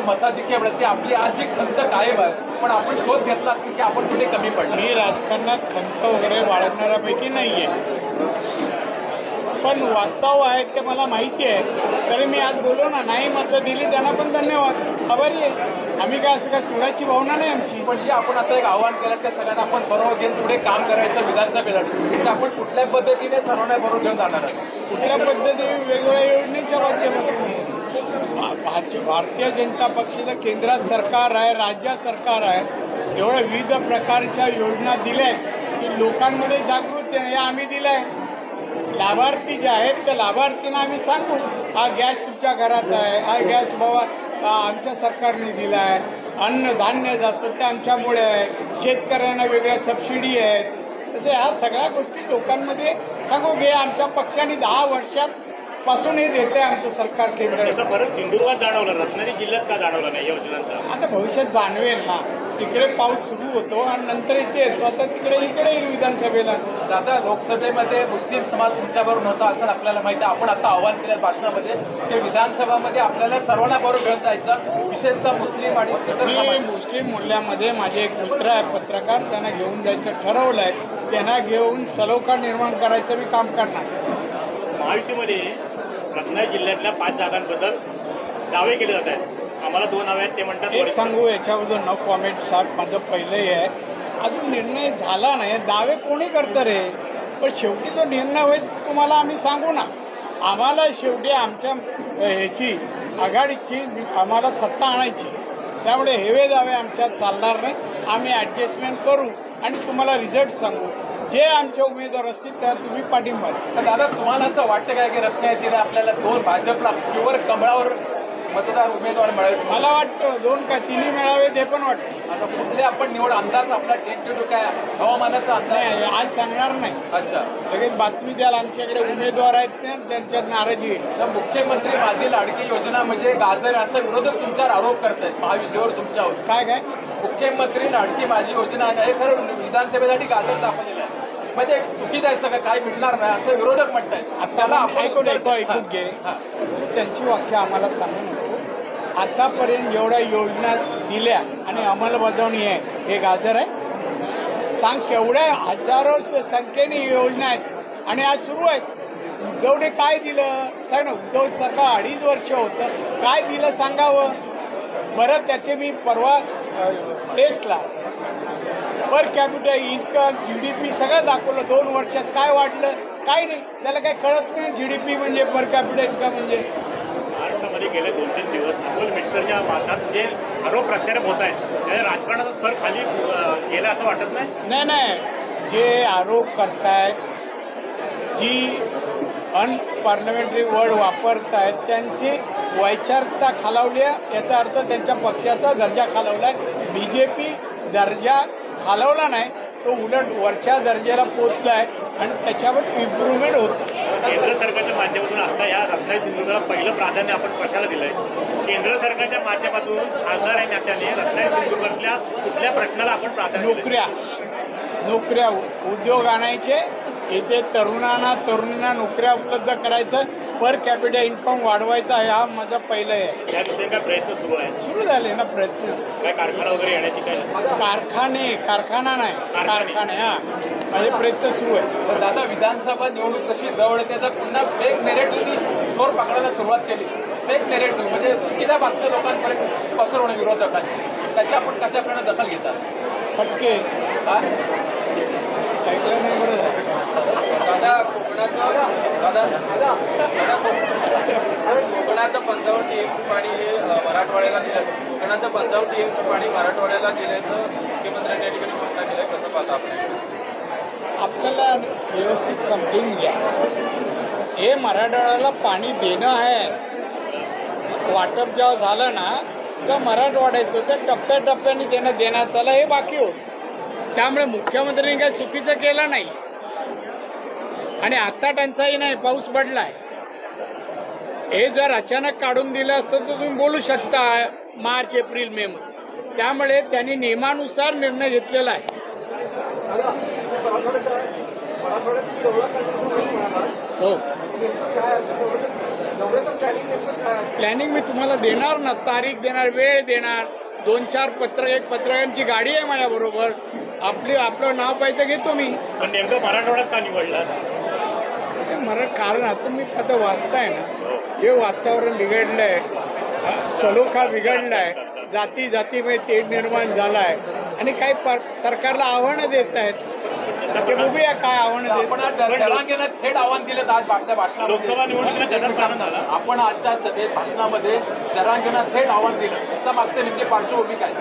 मताधिक्य मिळते आपली आज ही खंत कायम आहे, पण आपण शोध घेतला की आपण कुठे कमी पडलो. मी राजकारणात खंत वगैरे बाळगणाऱ्यापैकी नाहीये, पण वास्तव आहे ते मला माहिती आहे. तरी मी आज बोललो ना, नाही मतं दिली त्यांना पण धन्यवाद, आभारी आहे. आम्ही काय असं काय सोडायची भावना नाही आमची. पण जे आपण आता एक आव्हान केलं की सगळ्यांना आपण बरोबर घेऊन पुढे काम करायचं विधानसभेसाठी, तर आपण कुठल्या पद्धतीने सर्वांना बरोबर घेऊन जाणार आहात? कुठल्या पद्धतीने वेगवेगळ्या योजनेच्या माध्यमातून भारतीय जनता पक्षाचं केंद्रात सरकार आहे, राज्यात सरकार आहे, एवढ्या विविध प्रकारच्या योजना दिल्या आहेत की लोकांमध्ये जागृती आहे. आम्ही दिलाय लाभार्थी जे आहेत त्या लाभार्थींना आम्ही सांगू, हा गॅस तुमच्या घरात आहे, हा गॅस बाबा आमच्या सरकारने दिला आहे, अन्नधान्य जातं ते आमच्यामुळे आहे, शेतकऱ्यांना वेगळ्या सबसिडी आहेत. तसे ह्या सगळ्या गोष्टी लोकांमध्ये सांगू घे. आमच्या पक्षाने 10 वर्षात पासून हे देते आमचं सरकार केंद्र. परत सिंधुदुर्गात जाणवलं, रत्नागिरी जिल्ह्यात का जाणवलं नाही योजनांचा? आता भविष्यात जाणवेल ना, तिकडे पाऊस सुरू होतो आणि नंतर इथे येतो, आता इकडे येईल विधानसभेला. आता लोकसभेमध्ये मुस्लिम समाज तुमच्याबरोबर नव्हता असं आपल्याला माहिती आहे. आपण आता आव्हान केलं भाषणामध्ये की विधानसभामध्ये आपल्याला सर्वांना बरोबर घेऊन जायचं, विशेषतः मुस्लिम आणि इतर समाज. मुस्लिम मूल्यांमध्ये माझे एक मित्र आहे पत्रकार, त्यांना घेऊन जायचं ठरवलंय. त्यांना घेऊन सलोखा निर्माण करायचं मी काम करणार. महायुतीमध्ये रत्नागिरी जिल्ह्यातल्या 5 जागांबद्दल दावे केले जात आहेत. आम्हाला 2 नावे आहेत, ते म्हणतात. एक सांगू याच्याबद्दल नो कॉमेंट साहेब, माझं पहिलंही आहे. अजून निर्णय झाला नाही, दावे कोणी करतं रे, पण शेवटी जो निर्णय होईल तुम्हाला आम्ही सांगू ना. आम्हाला शेवटी आमच्या ह्याची आघाडीची आम्हाला सत्ता आणायची, त्यामुळे हेवे दावे आमच्यात चालणार नाही. आम्ही ॲडजस्टमेंट करू आणि तुम्हाला रिझल्ट सांगू. जे आमचे उमेदवार असतील त्या तुम्ही पाठिंबा द्या. दादा, तुम्हाला असं वाटतं काय की रत्नागिरीला आपल्याला 2 भाजपला प्युअर कमळावर मतदार उमेदवार मिळावे? मला वाटतं 2 का 3 मिळावेत हे पण वाटतं. आता कुठले आपण निवड अंदाज आपला टेंटेटिव्ह काय हवामानाचा अंदाज नाही आज सांगणार नाही. अच्छा, लगेच बातमी द्याल आमच्याकडे उमेदवार आहेत ना, त्यांच्यात नाराजी आहे. तर मुख्यमंत्री माझी लाडकी योजना म्हणजे गाजर असा विरोधक तुमच्यावर आरोप करतायत महायुतीवर तुमच्यावर. काय मुख्यमंत्री लाडकी माझी योजना आहे, खरं विधानसभेसाठी गाजर दाखवलेलं आहे, म्हणजे चुकीचं आहे, सगळं काय मिळणार नाही असं विरोधक म्हणतायत. त्याला ऐकून घे, त्यांची वाक्य आम्हाला सांगू नको. आतापर्यंत जेवढ्या योजना दिल्या आणि अंमलबजावणी आहे हे गाजर आहे? सांग केवढ्या हजारो संख्येने योजना आहेत आणि आज सुरू आहेत. उद्धवने काय दिलं सांग ना. उद्धव सरकार 2.5 वर्ष होतं, काय दिलं सांगावं बरं. त्याचे मी परवा टेस्टला पर कॅपिटल इन्कम, GDP सगळं दाखवलं. 2 वर्षात काय वाढलं काय नाही, त्याला काय कळत नाही. GDP म्हणजे पर कॅपिटल इन्कम म्हणजे. महाराष्ट्रामध्ये गेले 2-3 दिवस अमोल मिटकरच्या वादात जे आरोप प्रत्यारोप होत आहेत त्याच्या राजकारणाचा स्तर खाली गेला असं वाटत नाही? नाही, जे आरोप करतायत, जी अनपार्लमेंटरी वर्ड वापरतायत, त्यांची वैचारिकता खालावली आहे. याचा अर्थ त्यांच्या पक्षाचा दर्जा खालावलाय. BJP दर्जा खालवला नाही, तो उलट वरच्या दर्जाला पोचलाय आणि त्याच्यामध्ये इम्प्रूव्हमेंट होते. केंद्र सरकारच्या माध्यमातून आता या रत्नागिरी सिंधुदुर्गाला पहिलं प्राधान्य आपण कशाला दिलंय? केंद्र सरकारच्या माध्यमातून खासदार आहे नात्याने रत्नागिरी सिंधुदुर्गातल्या कुठल्या प्रश्नाला आपण प्राधान्य? नोकऱ्या उद्योग आणायचे, इथे तरुणींना नोकऱ्या उपलब्ध करायचं, पर कॅपिटल इन्कम वाढवायचा, हा माझा पहिलं आहे. या दिवशी काय प्रयत्न सुरू आहे? सुरू झाले ना प्रयत्न. काय कारखाना वगैरे येण्याची काय? कारखाना नाही, कारखाने. हा माझे प्रयत्न सुरू आहे. तर दादा, विधानसभा निवडणूक जशी जवळ आहे त्याचा पुन्हा फेक नेरेटिव्हनी जोर पकडायला सुरुवात केली. फेक नेरेटिव्ह म्हणजे चुकीच्या बातम्या लोकांपर्यंत पसरवणं विरोधकांची, त्याची आपण कशा प्रकारे दखल घेतात? फटके ऐकलं नाही बरं झालं. दादा, कोकणाचं 55 TMC पाणी हे मराठवाड्याला दिलं. कोकणाचं 55 TMC पाणी मराठवाड्याला दिल्याचं मुख्यमंत्र्यांनी या ठिकाणी घोषणा केलं. कसं पाहता आपण? आपल्याला व्यवस्थित समजून घ्या, हे मराठवाड्याला पाणी देणं आहे. वाटप जेव्हा झालं ना तर मराठवाड्याचं होतं, टप्प्याटप्प्याने देण्यात आलं, हे बाकी होतं. त्यामुळे मुख्यमंत्र्यांनी काय चुकीचं केलं नाही. आणि आता टंचाई नाही, पाऊस पडलाय. हे जर अचानक काढून दिलं असतं तर तुम्ही बोलू शकता मार्च, एप्रिल, मे मध्ये. त्यामुळे त्यांनी नियमानुसार निर्णय घेतलेला आहे. हो. प्लॅनिंग मी तुम्हाला देणार ना, तारीख देणार, वेळ देणार, 2-4 पत्रकारांची गाडी आहे माझ्या बरोबर. आपलं नाव पाहिजे घेतो मी. पण नेमकं मराठवाड्यात का निवडला? कारण आता मी आता वाचताय ना, हे वातावरण बिघडलंय, सलोखा बिघडलाय, जातीमध्ये तेढ निर्माण झालाय आणि काही सरकारला आव्हानं देत आहेत. ते बघूया काय आव्हानं आपण आज जरांगेनं थेट आव्हान दिलं आज आपल्या लोकसभा निवडणुकीला त्याचा प्रारंभ झाला. आपण आजच्या सभेत भाषणामध्ये जरांगेनं थेट आव्हान दिलं. त्याच्या मागते नेमकी पार्श्वभूमी काय?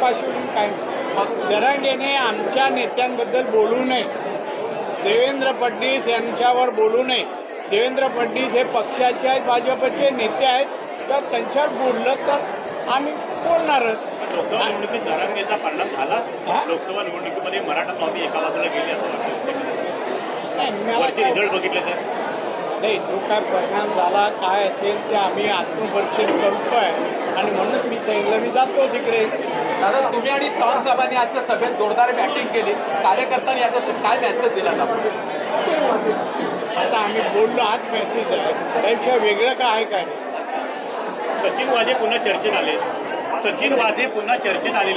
पार्श्वभूमी काय नाही. जरांगेने आमच्या नेत्यांबद्दल बोलू नये, देवेंद्र फडणवीस यांच्यावर बोलू नये. देवेंद्र फडणवीस हे पक्षाचे आहेत, भाजपचे नेते आहेत, तर त्यांच्यावर बोललं तर आम्ही बोलणारच. लोकसभा निवडणुकीत जरांगेचा परिणाम झाला. लोकसभा निवडणुकीमध्ये मराठा मावती एका बाजूला गेली असं वाटतं. रिझल्ट बघितले तर नाही, जो काय परिणाम झाला काय असेल ते आम्ही आत्मपरीक्षण करतोय आणि म्हणून मी सांगितलं मी जातो तिकडे. दादा, तुम्ही आणि चव्हाण साहेबांनी आजच्या सभेत जोरदार बॅटिंग केली. कार्यकर्त्यांनी याच्यातून काय मेसेज दिला आपण? आता आम्ही बोललो, हाच मेसेज आहे, त्यापेक्षा वेगळं काय आहे काय नाही. सचिन वाझे पुन्हा चर्चेत आले.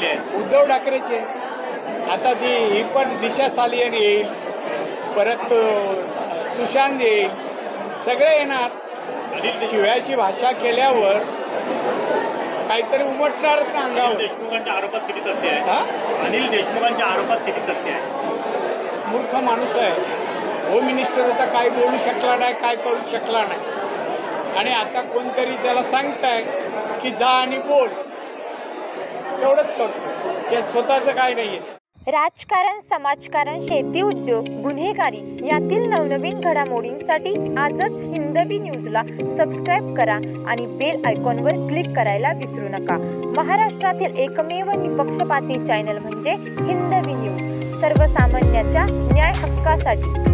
आहेत. उद्धव ठाकरेचे आता ती ही पण दिशा सालियन येईल, परत सुशांत येईल, सगळे येणार. शिव्याची भाषा केल्यावर काहीतरी उमटणारच ना अंगावर. देशमुखांच्या आरोपात किती तथ्य आहे? अनिल देशमुखांच्या आरोपात किती तथ्य आहे? मूर्ख माणूस आहे. होम मिनिस्टर आता काय बोलू शकला नाही, काय करू शकला नाही, आणि आता कोणतरी त्याला सांगताय की जा आणि बोल, एवढंच करतो. ते स्वतःचं काय नाहीये. राजकारण, समाजकारण, शेती, उद्योग, गुन्हेगारी यातील नवनवीन घडामोडींसाठी आजच हिंदवी न्यूजला सबस्क्राईब करा आणि बेल आयकॉनवर क्लिक करायला विसरू नका. महाराष्ट्रातील एकमेव निपक्षपाती चॅनल म्हणजे हिंदवी न्यूज, सर्वसामान्यांच्या न्याय हक्कासाठी.